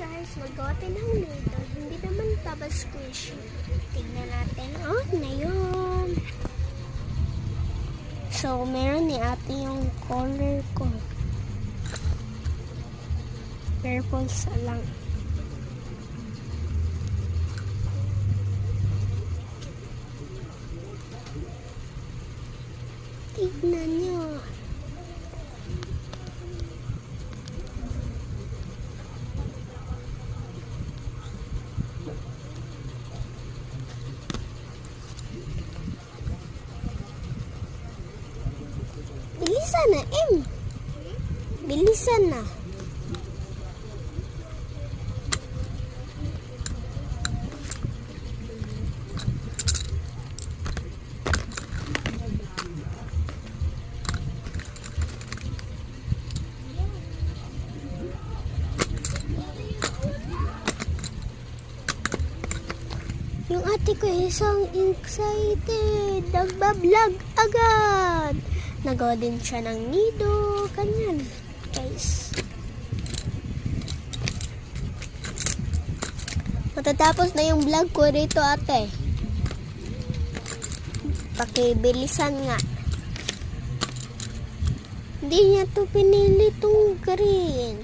guys, magawa tayo ng nito. Hindi naman taba squishy. Tignan natin. Oh, na yun. So, meron ni ate yung color ko. Purple sa lang. Tignan nyo. Bilisan na, M. Bilisan na. Yung ate ko isang excited. Nagbablog agad. Nagawa din siya ng nido. Ganyan, guys. Matatapos na yung vlog ko dito, ate. Pakibilisan nga. Hindi niya to pinili tong green.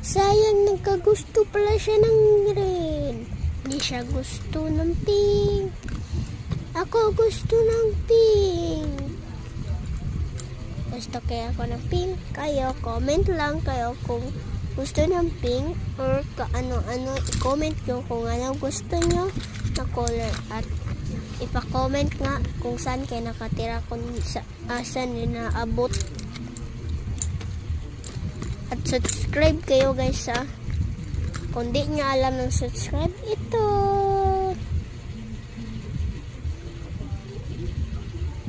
Sayang, nagkagusto pala siya ng green. Hindi siya gusto ng pink. Ako gusto ng pink. Gusto kaya ako ng pink. Kayo, comment lang kayo kung gusto ng pink or ano-ano. I-comment nyo kung ano gusto nyo na color. At ipa-comment nga kung saan kayo nakatira, kung saan nyo naabot. At subscribe kayo guys ha. Kung di nyo alam ng subscribe, ito.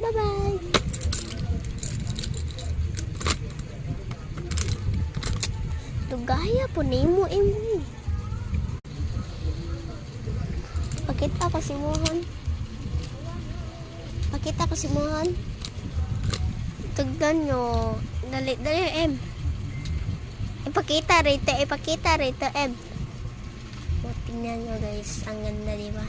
Bye-bye. Gaya po nimo imo. Pakita ko si Mohan. Pakita ko si Mohan. Tignan nyo. Dali, M. Ipakita rito, M. O, tingnan nyo guys. Ang ganda, diba?